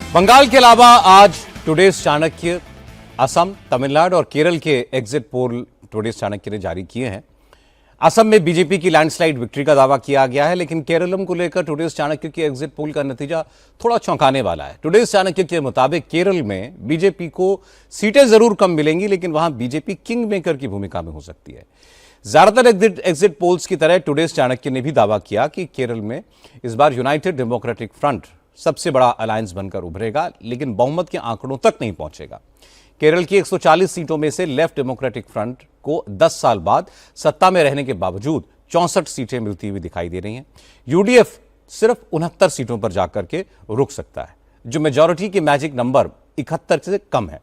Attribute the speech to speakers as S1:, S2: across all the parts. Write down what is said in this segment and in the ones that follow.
S1: बंगाल के अलावा आज टुडेज चाणक्य असम, तमिलनाडु और केरल के एग्जिट पोल टुडेज चाणक्य ने जारी किए हैं। असम में बीजेपी की लैंडस्लाइड विक्ट्री का दावा किया गया है, लेकिन केरलम को लेकर टुडेज चाणक्य के एग्जिट पोल का नतीजा थोड़ा चौंकाने वाला है। टुडेज चाणक्य के मुताबिक केरल में बीजेपी को सीटें जरूर कम मिलेंगी, लेकिन वहां बीजेपी किंग मेकर की भूमिका में हो सकती है। ज्यादातर एग्जिट पोल्स की तरह टुडेज चाणक्य ने भी दावा किया कि केरल में इस बार यूनाइटेड डेमोक्रेटिक फ्रंट सबसे बड़ा अलायंस बनकर उभरेगा, लेकिन बहुमत के आंकड़ों तक नहीं पहुंचेगा। केरल की 140 सीटों में से लेफ्ट डेमोक्रेटिक फ्रंट को 10 साल बाद सत्ता में रहने के बावजूद 64 सीटें मिलती हुई दिखाई दे रही हैं। यूडीएफ सिर्फ 69 सीटों पर जाकर के रुक सकता है, जो मेजॉरिटी की मैजिक नंबर 71 से कम है,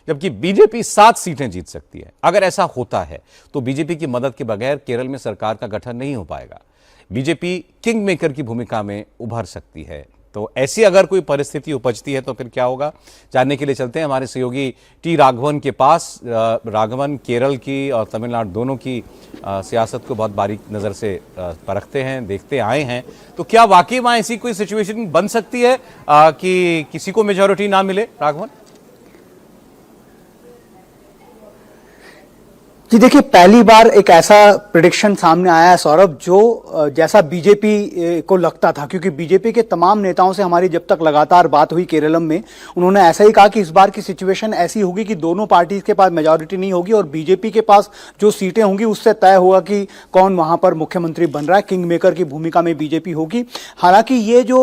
S1: जबकि बीजेपी 7 सीटें जीत सकती है। अगर ऐसा होता है तो बीजेपी की मदद के बगैर केरल में सरकार का गठन नहीं हो पाएगा। बीजेपी किंग मेकर की भूमिका में उभर सकती है। तो ऐसी अगर कोई परिस्थिति उपजती है तो फिर क्या होगा, जानने के लिए चलते हैं हमारे सहयोगी टी राघवन के पास। राघवन केरल की और तमिलनाडु दोनों की सियासत को बहुत बारीक नज़र से परखते हैं, देखते आए हैं। तो क्या वाकई वहाँ ऐसी कोई सिचुएशन बन सकती है कि किसी को मेजॉरिटी ना मिले? राघवन
S2: जी देखिए, पहली बार एक ऐसा प्रेडिक्शन सामने आया है सौरभ, जो जैसा बीजेपी को लगता था, क्योंकि बीजेपी के तमाम नेताओं से हमारी जब तक लगातार बात हुई केरलम में, उन्होंने ऐसा ही कहा कि इस बार की सिचुएशन ऐसी होगी कि दोनों पार्टीज के पास मेजॉरिटी नहीं होगी और बीजेपी के पास जो सीटें होंगी उससे तय होगा कि कौन वहां पर मुख्यमंत्री बन रहा है। किंग मेकर की भूमिका में बीजेपी होगी। हालांकि ये जो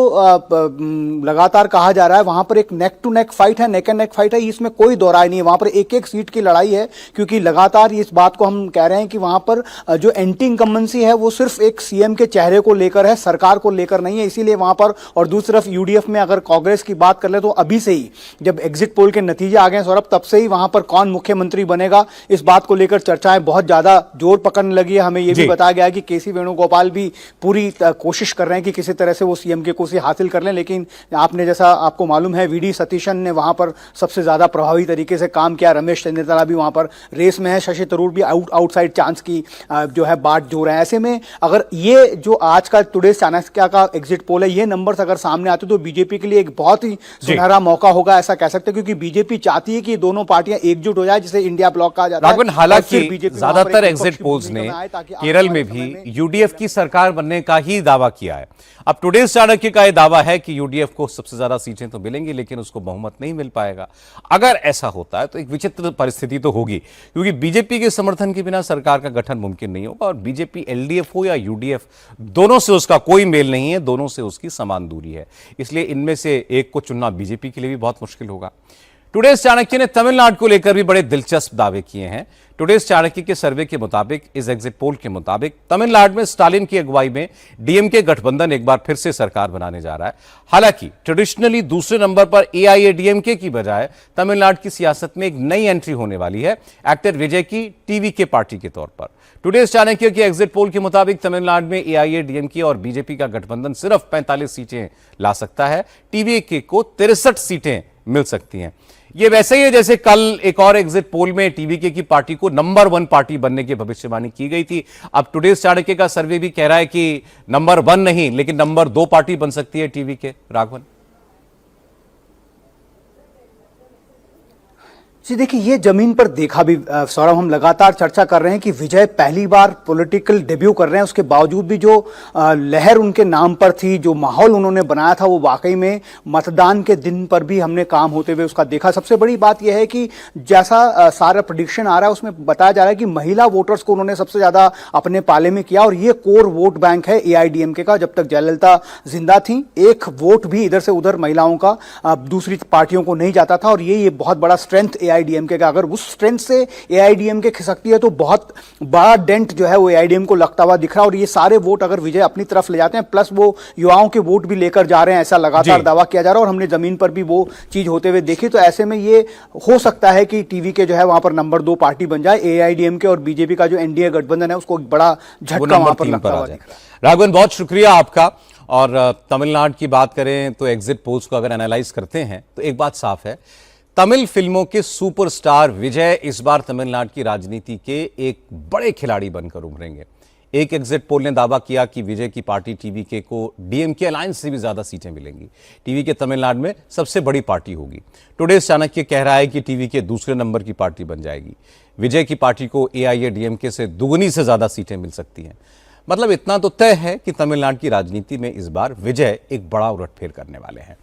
S2: लगातार कहा जा रहा है, वहां पर एक नेक टू नेक फाइट है, नेक एंड नेक फाइट है, इसमें कोई दो राय नहीं है। वहां पर एक एक सीट की लड़ाई है, क्योंकि लगातार इस बात को हम कह रहे हैं कि वहां पर जो एंटी इनकम्बेंसी है वो सिर्फ एक सीएम के चेहरे को लेकर है, सरकार को लेकर नहीं है। इसीलिए वहां पर, और दूसरी तरफ यूडीएफ में अगर कांग्रेस की बात कर ले तो अभी से ही जब एग्जिट पोल के नतीजे आ गए सौरभ, तब से ही वहां पर कौन मुख्यमंत्री बनेगा इस बात को लेकर चर्चाएं बहुत ज्यादा जोर पकड़ने लगी है। हमें यह भी बताया गया कि केसी वेणुगोपाल भी पूरी कोशिश कर रहे हैं कि किसी तरह से वो सीएम की कुर्सी हासिल कर लें, लेकिन आपने जैसा आपको मालूम है वीडी सतीशन ने वहां पर सबसे ज्यादा प्रभावी तरीके से काम किया। रमेश चंद्रला भी वहां पर रेस में है, शशि थरूर भी आउटसाइड चांस की जो है बात जो रहे हैं। ऐसे में अगर ये जो आज का टुडेज चाणक्य का एग्जिट पोल है, ये नंबर्स अगर सामने आते तो बीजेपी के लिए एक बहुत ही सुनहरा मौका होगा, ऐसा कह सकते हैं, क्योंकि बीजेपी चाहती है कि दोनों पार्टियां एकजुट हो जाए, जिसे इंडिया ब्लॉक कहा जाता है।
S1: हालांकि ज्यादातर एग्जिट पोल्स ने केरल में भी यूडीएफ की सरकार बनने का ही दावा किया है। अब टुडेज चाणक्य का यह दावा है कि यूडीएफ को सबसे ज्यादा सीटें तो मिलेंगी, लेकिन उसको बहुमत नहीं मिल पाएगा। अगर ऐसा होता है तो एक विचित्र परिस्थिति तो होगी, क्योंकि बीजेपी के समर्थन के बिना सरकार का गठन मुमकिन नहीं होगा। और बीजेपी एलडीएफ हो या यूडीएफ, दोनों से उसका कोई मेल नहीं है, दोनों से उसकी समान दूरी है। इसलिए इनमें से एक को चुनना बीजेपी के लिए भी बहुत मुश्किल होगा। टुडेज चाणक्य ने तमिलनाडु को लेकर भी बड़े दिलचस्प दावे किए हैं। टुडेज चाणक्य के सर्वे के मुताबिक, इस एग्जिट पोल के मुताबिक, तमिलनाडु में स्टालिन की अगुवाई में डीएमके गठबंधन एक बार फिर से सरकार बनाने जा रहा है। हालांकि ट्रेडिशनली दूसरे नंबर पर एआईएडीएमके की बजाय तमिलनाडु की सियासत में एक नई एंट्री होने वाली है, एक्टर विजय की टीवीके पार्टी के तौर पर। टुडेज चाणक्य के एग्जिट पोल के मुताबिक तमिलनाडु में एआईएडीएमके और बीजेपी का गठबंधन सिर्फ 45 सीटें ला सकता है, टीवीके को 63 सीटें मिल सकती हैं। ये वैसे ही है जैसे कल एक और एग्जिट पोल में टीवीके की पार्टी को नंबर 1 पार्टी बनने की भविष्यवाणी की गई थी। अब टुडेज चाणक्य का सर्वे भी कह रहा है कि नंबर 1 नहीं, लेकिन नंबर 2 पार्टी बन सकती है टीवीके। राघवन
S2: जी देखिए, ये जमीन पर देखा भी सौरभ, हम लगातार चर्चा कर रहे हैं कि विजय पहली बार पॉलिटिकल डेब्यू कर रहे हैं, उसके बावजूद भी जो लहर उनके नाम पर थी, जो माहौल उन्होंने बनाया था, वो वाकई में मतदान के दिन पर भी हमने काम होते हुए उसका देखा। सबसे बड़ी बात यह है कि जैसा सारा प्रेडिक्शन आ रहा है उसमें बताया जा रहा है कि महिला वोटर्स को उन्होंने सबसे ज्यादा अपने पाले में किया, और ये कोर वोट बैंक है एआईडीएमके का। जब तक जयललिता जिंदा थी, एक वोट भी इधर से उधर महिलाओं का दूसरी पार्टियों को नहीं जाता था, और ये बहुत बड़ा स्ट्रेंथ एआईडीएमके का। अगर उस स्ट्रेंथ से एआईडीएमके खिसकती है तो बहुत बड़ा डेंट जो है वो एआईडीएमके को लगता हुआ दिख रहा है। और ये सारे वोट अगर विजय अपनी तरफ ले जाते हैं, प्लस वो युवाओं के वोट भी लेकर जा रहे हैं, ऐसा लगातार दावा किया जा रहा है, और हमने जमीन पर भी वो चीज होते हुए देखी। तो ऐसे में ये हो सकता है कि टीवीके जो है वहां पर नंबर 2 पार्टी बन जाए। एआईडीएमके और बीजेपी का जो एनडीए गठबंधन है उसको बड़ा झटका वहां पर लगता हुआ दिख रहा है।
S1: राघवन, बहुत शुक्रिया आपका। और तमिलनाडु की बात करें तो एग्जिट पोल्स को अगर एनालाइज करते हैं तो एक बात साफ है, तमिल फिल्मों के सुपरस्टार विजय इस बार तमिलनाडु की राजनीति के एक बड़े खिलाड़ी बनकर उभरेंगे। एक एग्जिट पोल ने दावा किया कि विजय की पार्टी टीवीके को डीएमके अलायंस से भी ज्यादा सीटें मिलेंगी। टीवीके तमिलनाडु में सबसे बड़ी पार्टी होगी। टुडेज चाणक्य कह रहा है कि टीवीके दूसरे नंबर की पार्टी बन जाएगी। विजय की पार्टी को एआईएडीएमके से दुगनी से ज्यादा सीटें मिल सकती हैं। मतलब इतना तो तय है कि तमिलनाडु की राजनीति में इस बार विजय एक बड़ा उलटफेर करने वाले हैं।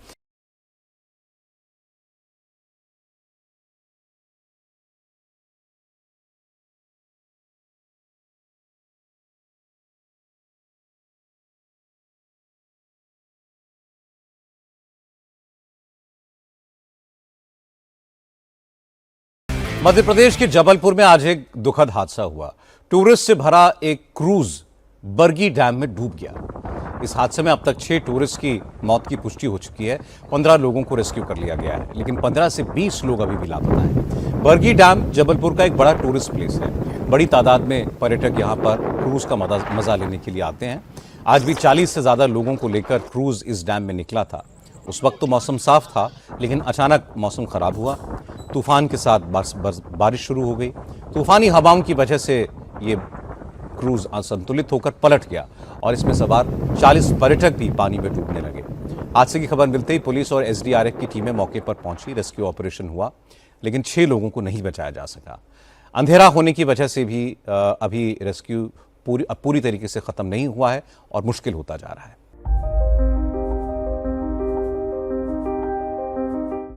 S1: मध्य प्रदेश के जबलपुर में आज एक दुखद हादसा हुआ। टूरिस्ट से भरा एक क्रूज बरगी डैम में डूब गया। इस हादसे में अब तक 6 टूरिस्ट की मौत की पुष्टि हो चुकी है। 15 लोगों को रेस्क्यू कर लिया गया है, लेकिन 15 से 20 लोग अभी भी लापता हैं। बरगी डैम जबलपुर का एक बड़ा टूरिस्ट प्लेस है। बड़ी तादाद में पर्यटक यहां पर क्रूज का मजा लेने के लिए आते हैं। आज भी 40 से ज्यादा लोगों को लेकर क्रूज इस डैम में निकला था। उस वक्त तो मौसम साफ था, लेकिन अचानक मौसम खराब हुआ। तूफान के साथ बारिश शुरू हो गई। तूफानी हवाओं की वजह से ये क्रूज असंतुलित होकर पलट गया और इसमें सवार 40 पर्यटक भी पानी में डूबने लगे। हादसे की खबर मिलते ही पुलिस और एसडीआरएफ की टीमें मौके पर पहुंची। रेस्क्यू ऑपरेशन हुआ, लेकिन 6 लोगों को नहीं बचाया जा सका। अंधेरा होने की वजह से भी अभी रेस्क्यू पूरी तरीके से खत्म नहीं हुआ है और मुश्किल होता जा रहा है।